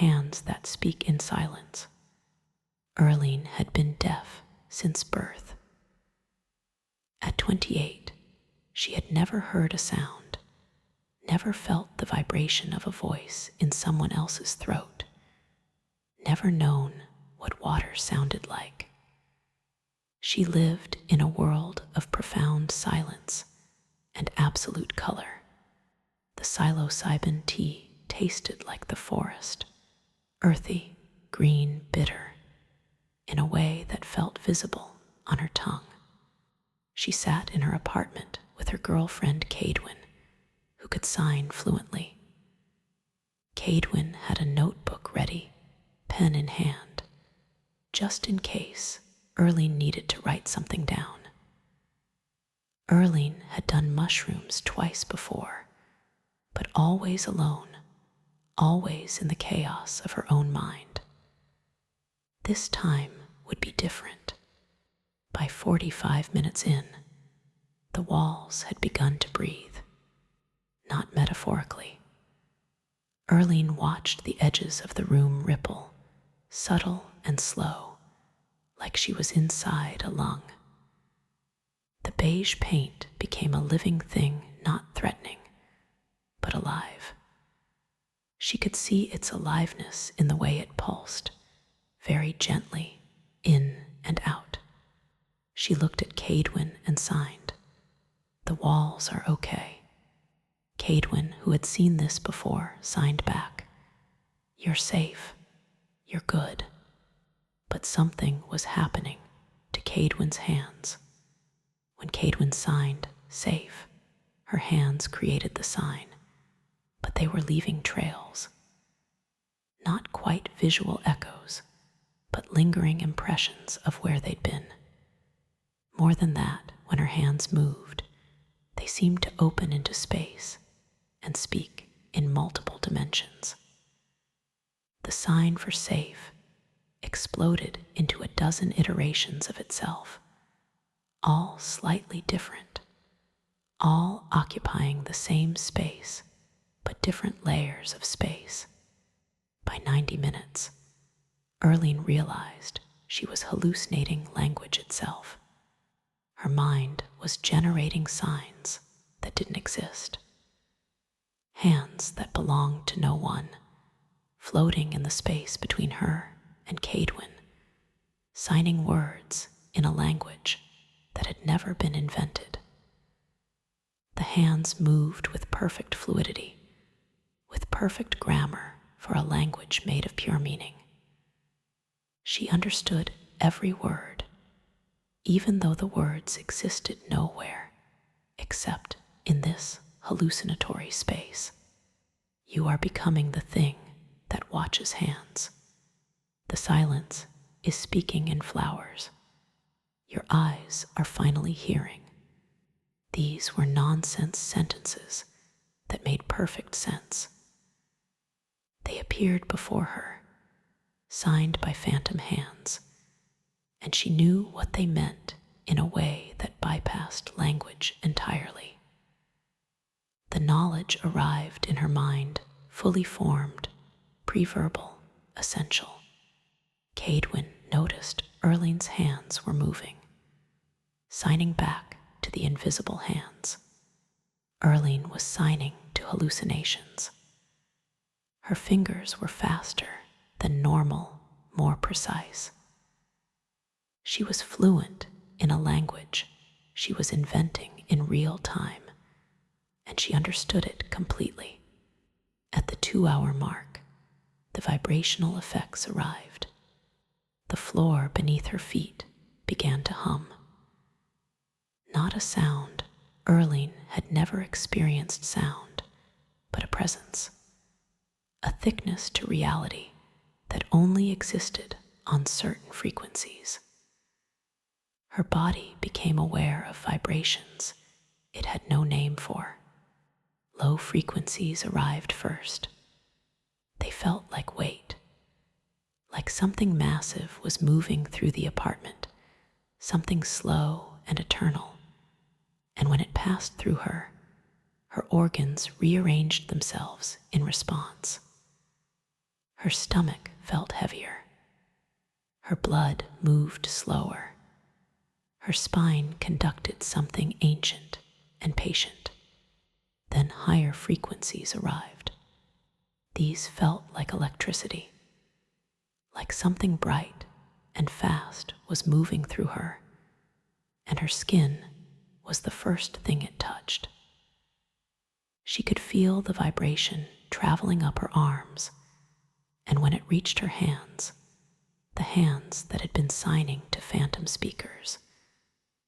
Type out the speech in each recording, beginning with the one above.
hands that speak in silence. Earlene had been deaf since birth. At 28, she had never heard a sound, never felt the vibration of a voice in someone else's throat, never known what water sounded like. She lived in a world of profound silence and absolute color. The psilocybin tea tasted like the forest, earthy, green, bitter, in a way that felt visible on her tongue. She sat in her apartment with her girlfriend Cadwin, who could sign fluently. Cadwin had a notebook ready, pen in hand, just in case Earlene needed to write something down. Earlene had done mushrooms twice before, but always alone, always in the chaos of her own mind. This time would be different. By 45 minutes in, the walls had begun to breathe, not metaphorically. Earlene watched the edges of the room ripple, subtle and slow, like she was inside a lung. The beige paint became a living thing, not threatening, but alive. She could see its aliveness in the way it pulsed, very gently, in and out. She looked at Cadwin and signed. "The walls are okay." Cadwin, who had seen this before, signed back. "You're safe. You're good." But something was happening to Cadwin's hands. When Cadwin signed "safe," her hands created the sign, but they were leaving trails. Not quite visual echoes, but lingering impressions of where they'd been. More than that, when her hands moved, they seemed to open into space and speak in multiple dimensions. The sign for safe exploded into a dozen iterations of itself, all slightly different, all occupying the same space, but different layers of space. By 90 minutes, Earlene realized she was hallucinating language itself. Her mind was generating signs that didn't exist. Hands that belonged to no one, floating in the space between her and Cadwin, signing words in a language that had never been invented. The hands moved with perfect fluidity, with perfect grammar for a language made of pure meaning. She understood every word, even though the words existed nowhere except in this hallucinatory space. You are becoming the thing that watches hands. The silence is speaking in flowers. Your eyes are finally hearing. These were nonsense sentences that made perfect sense. They appeared before her, signed by phantom hands, and she knew what they meant in a way that bypassed language entirely. The knowledge arrived in her mind, fully formed, pre-verbal, essential. Cadwin noticed Earlene's hands were moving, signing back to the invisible hands. Earlene was signing to hallucinations. Her fingers were faster than normal, more precise. She was fluent in a language she was inventing in real time, and she understood it completely. At the 2-hour mark, the vibrational effects arrived. The floor beneath her feet began to hum. Not a sound. Earlene had never experienced sound, but a presence, a thickness to reality that only existed on certain frequencies. Her body became aware of vibrations it had no name for. Low frequencies arrived first. They felt like weight, like something massive was moving through the apartment, something slow and eternal. And when it passed through her, her organs rearranged themselves in response. Her stomach felt heavier. Her blood moved slower. Her spine conducted something ancient and patient. Then higher frequencies arrived. These felt like electricity, like something bright and fast was moving through her, and her skin was the first thing it touched. She could feel the vibration traveling up her arms, and when it reached her hands, the hands that had been signing to phantom speakers,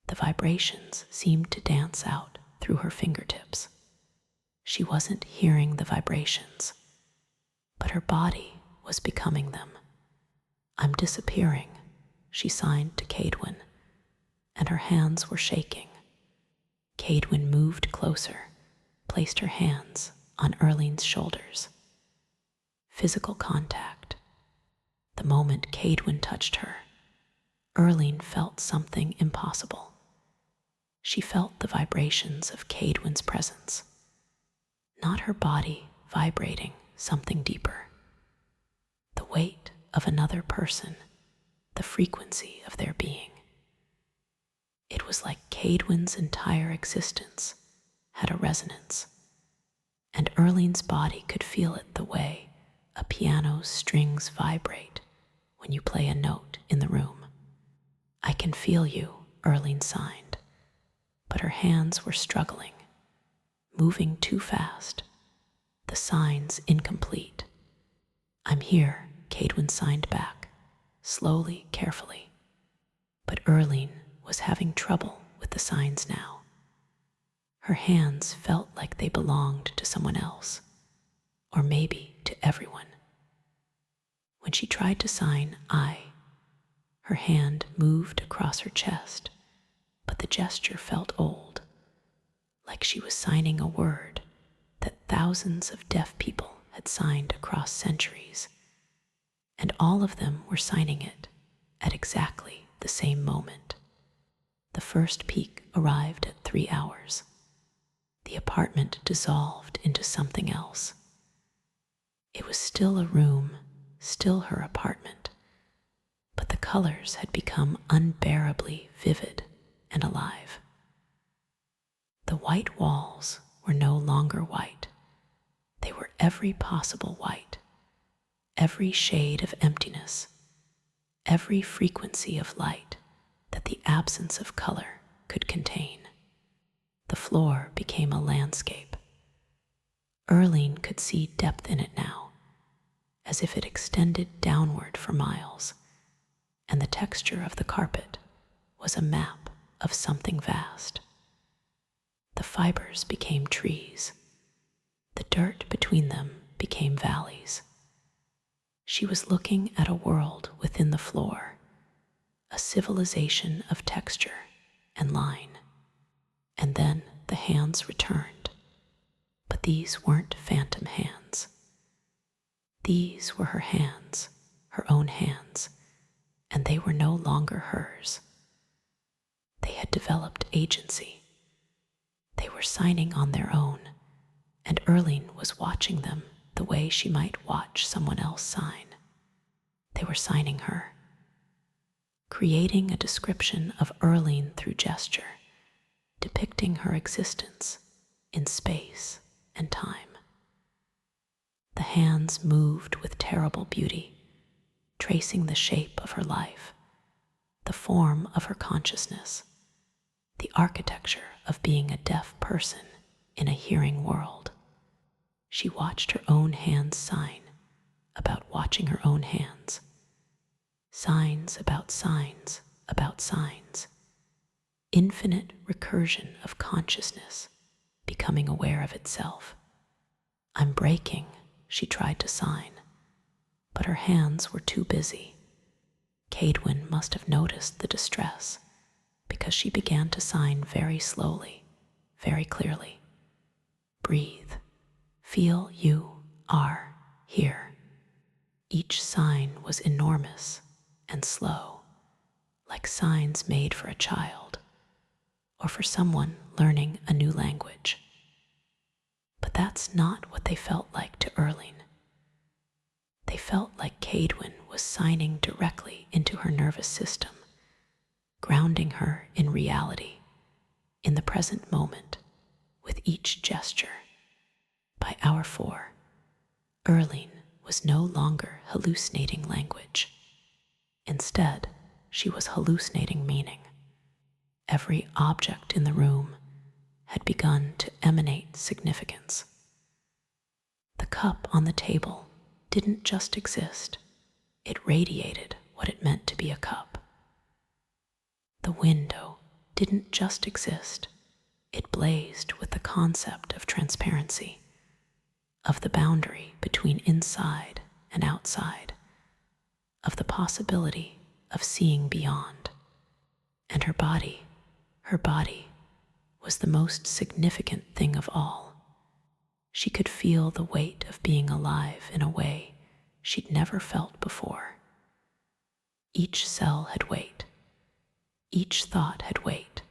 the vibrations seemed to dance out through her fingertips. She wasn't hearing the vibrations, but her body was becoming them. "I'm disappearing," she signed to Cadwin, and her hands were shaking. Cadwin moved closer, placed her hands on Earlene's shoulders. Physical contact. The moment Cadwin touched her, Earlene felt something impossible. She felt the vibrations of Cadwin's presence, not her body vibrating something deeper. The weight of another person, the frequency of their being. It was like Cadwin's entire existence had a resonance, and Earlene's body could feel it the way a piano's strings vibrate when you play a note in the room. "I can feel you," Earlene signed, but her hands were struggling, moving too fast, the signs incomplete. "I'm here," Cadwin signed back, slowly, carefully. But Earlene was having trouble with the signs now. Her hands felt like they belonged to someone else, or maybe to everyone. When she tried to sign "I," her hand moved across her chest, but the gesture felt old, like she was signing a word that thousands of deaf people had signed across centuries, and all of them were signing it at exactly the same moment. The first peak arrived at 3 hours. The apartment dissolved into something else. It was still a room, still her apartment, but the colors had become unbearably vivid and alive. The white walls were no longer white. They were every possible white, every shade of emptiness, every frequency of light that the absence of color could contain. The floor became a landscape. Earlene could see depth in it now, as if it extended downward for miles, and the texture of the carpet was a map of something vast. The fibers became trees. The dirt between them became valleys. She was looking at a world within the floor, a civilization of texture and line. And then the hands returned. But these weren't phantom hands. These were her hands, her own hands, and they were no longer hers. They had developed agency. They were signing on their own, and Earlene was watching them the way she might watch someone else sign. They were signing her, creating a description of Earlene through gesture, depicting her existence in space and time. The hands moved with terrible beauty, tracing the shape of her life, the form of her consciousness, the architecture of being a deaf person in a hearing world. She watched her own hands sign about watching her own hands, signs about signs about signs, infinite recursion of consciousness becoming aware of itself. "I'm breaking," she tried to sign, but her hands were too busy. Cadwin must have noticed the distress, because she began to sign very slowly, very clearly. "Breathe. Feel you are here." Each sign was enormous and slow, like signs made for a child or for someone learning a new language. But that's not what they felt like to Earlene. They felt like Cadwin was signing directly into her nervous system, grounding her in reality, in the present moment, with each gesture. By hour 4, Earlene was no longer hallucinating language. Instead, she was hallucinating meaning. Every object in the room had begun to emanate significance. The cup on the table didn't just exist, it radiated what it meant to be a cup. The window didn't just exist, it blazed with the concept of transparency, of the boundary between inside and outside, of the possibility of seeing beyond. And her body was the most significant thing of all. She could feel the weight of being alive in a way she'd never felt before. Each cell had weight. Each thought had weight.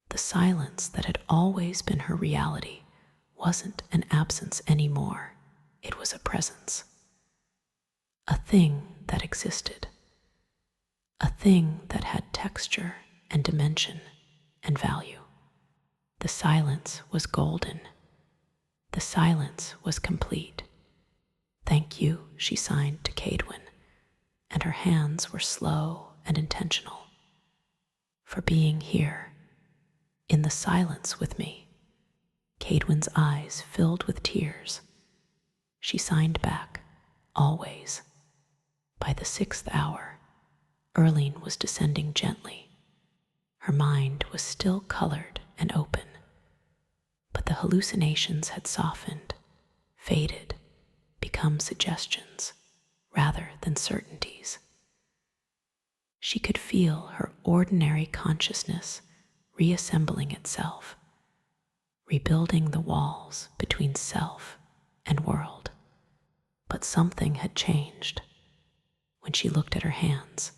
The silence that had always been her reality wasn't an absence anymore. It was a presence. A thing that existed. A thing that had texture and dimension and value. The silence was golden. The silence was complete. "Thank you," she signed to Cadwin, and her hands were slow and intentional. "For being here, in the silence with me." Cadwin's eyes filled with tears. She signed back, "Always." By the 6th hour, Earlene was descending gently. Her mind was still colored and open, but the hallucinations had softened, faded, become suggestions rather than certainties. She could feel her ordinary consciousness reassembling itself, rebuilding the walls between self and world. But something had changed. When she looked at her hands,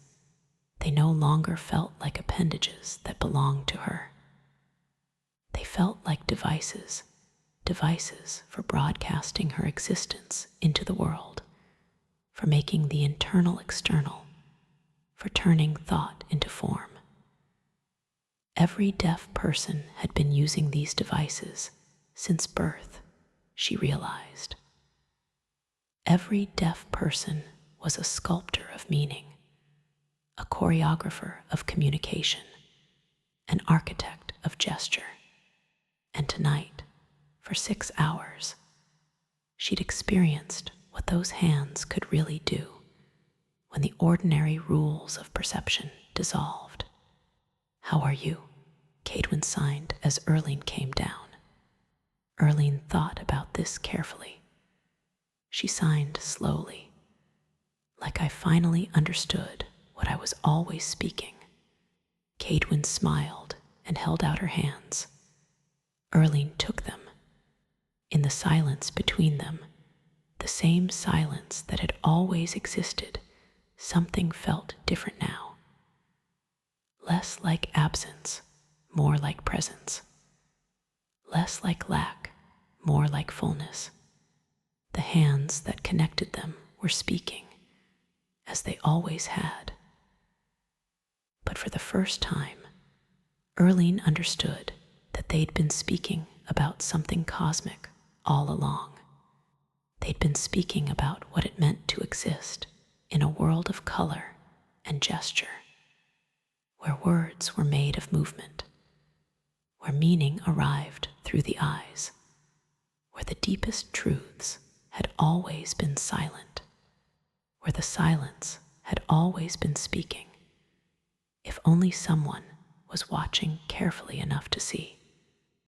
they no longer felt like appendages that belonged to her. They felt like devices for broadcasting her existence into the world, for making the internal external, for turning thought into form. Every deaf person had been using these devices since birth, she realized. Every deaf person was a sculptor of meaning, a choreographer of communication, an architect of gesture. And tonight, for 6 hours, she'd experienced what those hands could really do when the ordinary rules of perception dissolved. "How are you?" Cadwin signed as Earlene came down. Earlene thought about this carefully. She signed slowly, like I finally understood what I was always speaking. Cadwin smiled and held out her hands. Earlene took them. In the silence between them, the same silence that had always existed, something felt different now. Less like absence, more like presence. Less like lack, more like fullness. The hands that connected them were speaking, as they always had. But for the first time, Earlene understood that they'd been speaking about something cosmic all along. They'd been speaking about what it meant to exist in a world of color and gesture, where words were made of movement, where meaning arrived through the eyes, where the deepest truths had always been silent, where the silence had always been speaking, if only someone was watching carefully enough to see.